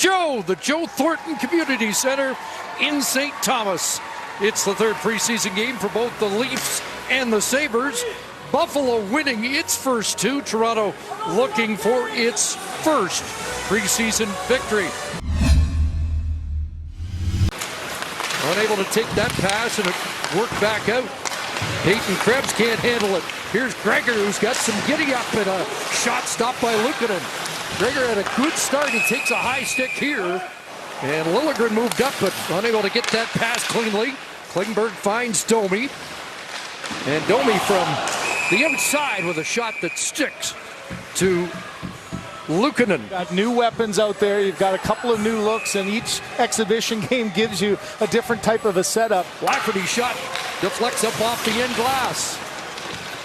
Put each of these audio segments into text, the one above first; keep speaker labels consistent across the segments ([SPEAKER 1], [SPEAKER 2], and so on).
[SPEAKER 1] show, the Joe Thornton Community Center in St. Thomas. It's the third preseason game for both the Leafs and the Sabres. Buffalo winning its first two. Toronto looking for its first preseason victory. Unable to take that pass, and it worked back out. Peyton Krebs can't handle it. Here's Gregor, who's got some giddy up, and a shot stopped by Luukkonen. Gregor had a good start. He takes a high stick here, and Liljegren moved up, but unable to get that pass cleanly. Klingberg finds Domi, and Domi from the outside with a shot that sticks to Luukkonen.
[SPEAKER 2] Got new weapons out there. You've got a couple of new looks, and each exhibition game gives you a different type of a setup.
[SPEAKER 1] Lafferty shot deflects up off the end glass.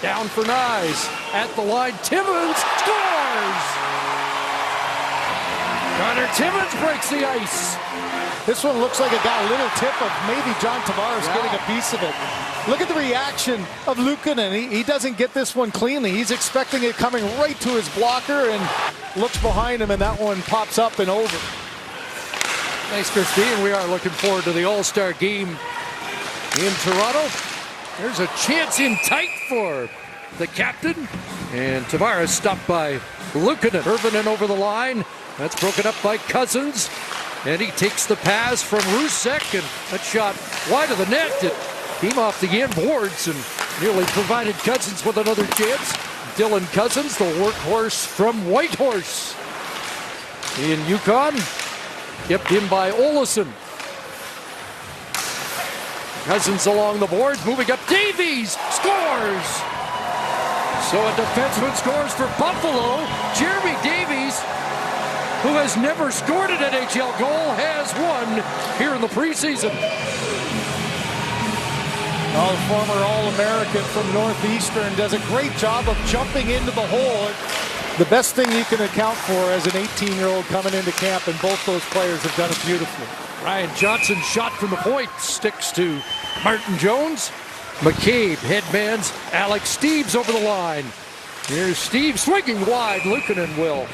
[SPEAKER 1] Down for Nyes. At the line, Timmins scores! Connor Timmins breaks the ice.
[SPEAKER 2] This one looks like it got a little tip of maybe John Tavares getting a piece of it. Look at the reaction of Luukkonen. He doesn't get this one cleanly. He's expecting it coming right to his blocker and looks behind him, and that one pops up and over.
[SPEAKER 1] Thanks, Christine. We are looking forward to the All-Star game in Toronto. There's a chance in tight for the captain. And Tavares stopped by Luukkonen. Hirvonen over the line. That's broken up by Cousins. And he takes the pass from Rousek, and that shot wide of the net. It came off the end boards and nearly provided Cousins with another chance. Dylan Cousins, the workhorse from Whitehorse in Yukon, kept in by Olesen. Cousins along the boards, moving up. Davies scores! So a defenseman scores for Buffalo. Jeremy Davies, who has never scored an NHL goal, has one here in the preseason.
[SPEAKER 2] The former All-American from Northeastern does a great job of jumping into the hole. The best thing you can account for as an 18-year-old coming into camp, and both those players have done it beautifully.
[SPEAKER 1] Ryan Johnson's shot from the point sticks to Martin Jones. McCabe headbands Alex Steeves over the line. Here's Steve swinging wide. Luukkonen will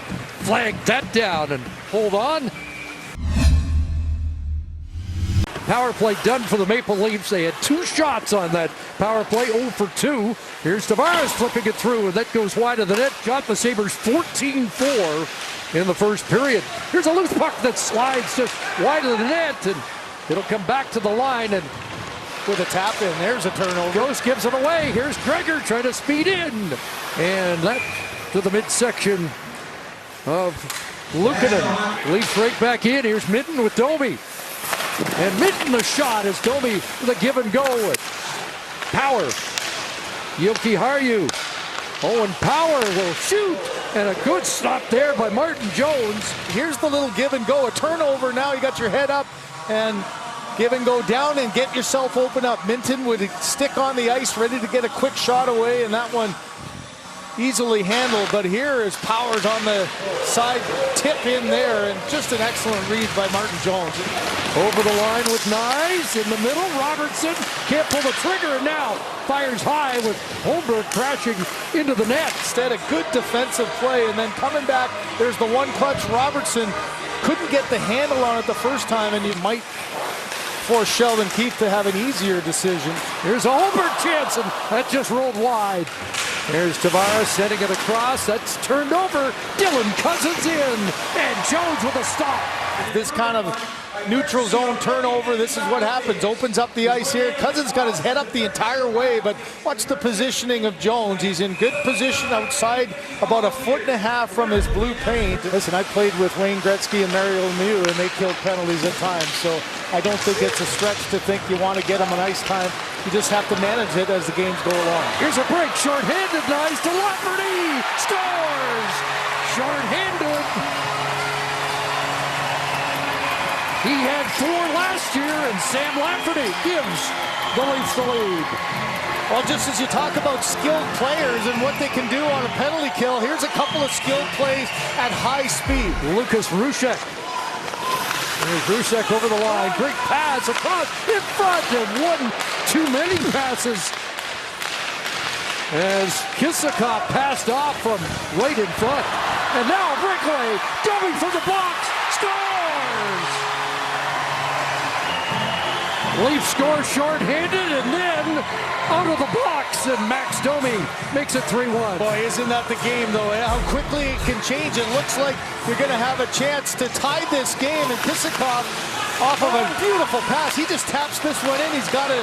[SPEAKER 1] flag that down and hold on. Power play done for the Maple Leafs. They had two shots on that power play, 0 for 2. Here's Tavares flipping it through, and that goes wide of the net. Shot the Sabres 14-4 in the first period. Here's a loose puck that slides just wide of the net, and it'll come back to the line, and
[SPEAKER 2] with a tap in, there's a turnover.
[SPEAKER 1] Ghost gives it away. Here's Gregor trying to speed in, and that to the midsection of Luukkonen. Leafs right back in. Here's Minten with Domi. And Minten the shot as Domi with a give and go with Power. Jokiharju. Owen Power will shoot. And a good stop there by Martin Jones.
[SPEAKER 2] Here's the little give and go. A turnover. Now you got your head up and give and go down and get yourself open up. Minten would stick on the ice, ready to get a quick shot away, and that one easily handled. But here is Powers on the side, tip in there, and just an excellent read by Martin Jones.
[SPEAKER 1] Over the line with Nyes in the middle. Robertson can't pull the trigger, and now fires high with Holmberg crashing into the net.
[SPEAKER 2] Instead, a good defensive play, and then coming back, there's the one clutch. Robertson couldn't get the handle on it the first time, and you might force Sheldon Keefe to have an easier decision.
[SPEAKER 1] Here's a Holmberg chance, and that just rolled wide. There's Tavares setting it across. That's turned over. Dylan Cousins in, and Jones with a stop.
[SPEAKER 2] This kind of neutral zone turnover, this is what happens. Opens up the ice here. Cousins got his head up the entire way, but watch the positioning of Jones. He's in good position outside, about 1.5 feet from his blue paint. Listen, I played with Wayne Gretzky and Mario Lemieux, and they killed penalties at times, so I don't think it's a stretch to think you want to get them on ice time. You just have to manage it as the games go along.
[SPEAKER 1] Here's a break, short-handed, nice to Lafferty, scores! Short-handed. He had 4 last year, and Sam Lafferty gives the Leafs the lead.
[SPEAKER 2] Well, just as you talk about skilled players and what they can do on a penalty kill, here's a couple of skilled plays at high speed.
[SPEAKER 1] Lukas Rousek. There's Rousek over the line. Great pass across in front, and one too many passes as Kisakov passed off from right in front. And now a breakaway. Domi from the box. Score! Leafs score shorthanded and then out of the box, and Max Domi makes it 3-1.
[SPEAKER 2] Boy, isn't that the game, though? How quickly it can change. It looks like you're going to have a chance to tie this game, and Kisakov, off of a beautiful pass, he just taps this one in. He's got an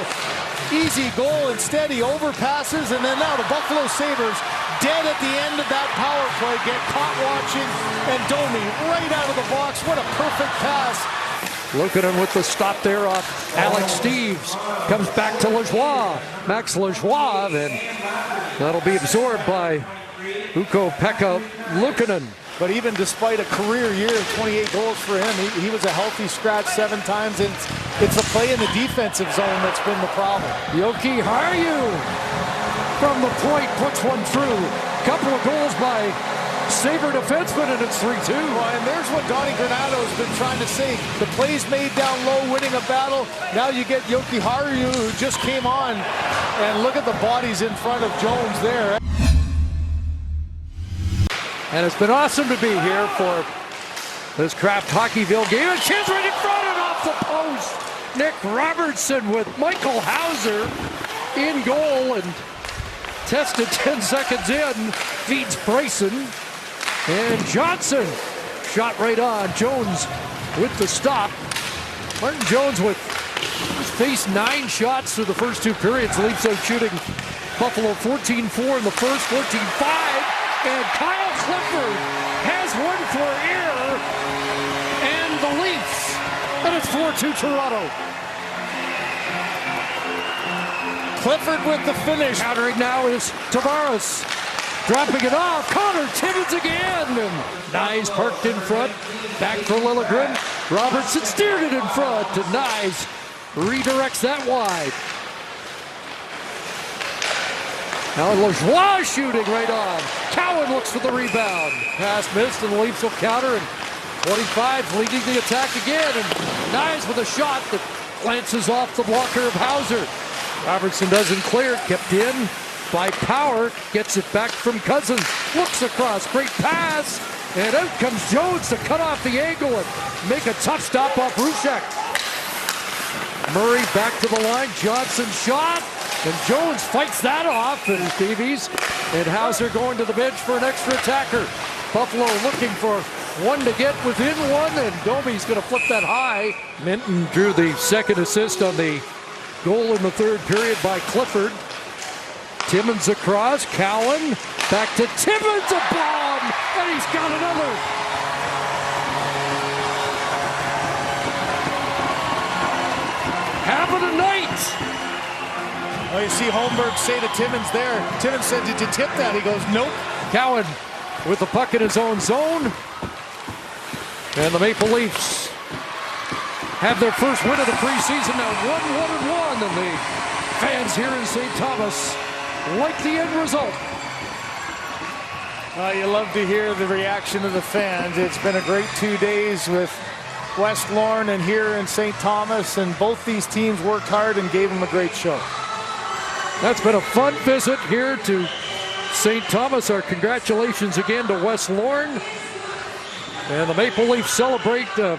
[SPEAKER 2] easy goal. Instead, he overpasses, and then now the Buffalo Sabres, dead at the end of that power play, get caught watching, and Domi right out of the box. What a perfect pass.
[SPEAKER 1] Luukkonen with the stop there off Alex Steeves. Comes back to Lajoie. Max Lajoie, and that'll be absorbed by Ukko-Pekka Luukkonen.
[SPEAKER 2] But even despite a career year of 28 goals for him, he was a healthy scratch 7 times. It's the play in the defensive zone that's been the problem.
[SPEAKER 1] Jokiharju from the point puts one through. Couple of goals by Sabre defenseman, and it's 3-2.
[SPEAKER 2] Well, and there's what Donnie Granato's been trying to say. The plays made down low, winning a battle. Now you get Jokiharju, who just came on, and look at the bodies in front of Jones there.
[SPEAKER 1] And it's been awesome to be here for this Kraft Hockeyville game. A chance right in front and off the post. Nick Robertson with Michael Hauser in goal, and tested 10 seconds in. Feeds Bryson. And Johnson shot right on. Jones with the stop. Martin Jones with faced 9 shots through the first 2 periods. Leafs out shooting Buffalo 14-4 in the first, 14-5. And Kyle Clifford has one for error. And the Leafs. And it's 4-2 Toronto.
[SPEAKER 2] Clifford with the finish.
[SPEAKER 1] Countering now is Tavares. Dropping it off. Connor Timmins again. And Nyes parked in front. Back for Liljegren. Robertson steered it in front. And Nyes redirects that wide. Now Lajoie shooting right on. Cowan looks for the rebound. Pass missed, and the Leafs will counter. And 25 leading the attack again. And Nyes with a shot that glances off the blocker of Hauser. Robertson doesn't clear. Kept in by Power. Gets it back from Cousins. Looks across. Great pass. And out comes Jones to cut off the angle and make a tough stop off Rusek. Murray back to the line. Johnson shot. And Jones fights that off. And Davies and Hauser going to the bench for an extra attacker. Buffalo looking for one to get within one. And Domi's going to flip that high. Minton drew the second assist on the goal in the third period by Clifford. Timmins across. Cowan back to Timmins. A bomb. And he's got another. Having a night.
[SPEAKER 2] Oh, you see Holmberg say to Timmins there. Timmins said, "Did you tip that?" He goes, "Nope."
[SPEAKER 1] Cowan with the puck in his own zone. And the Maple Leafs have their first win of the preseason now, 1-1-1, and the fans here in St. Thomas like the end result.
[SPEAKER 2] You love to hear the reaction of the fans. It's been a great 2 days with West Lorne and here in St. Thomas, and both these teams worked hard and gave them a great show.
[SPEAKER 1] That's been a fun visit here to St. Thomas. Our congratulations again to West Lorne. And the Maple Leafs celebrate a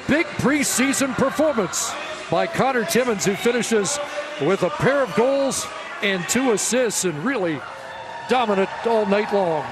[SPEAKER 1] big preseason performance by Connor Timmins, who finishes with a pair of goals and 2 assists and really dominant all night long.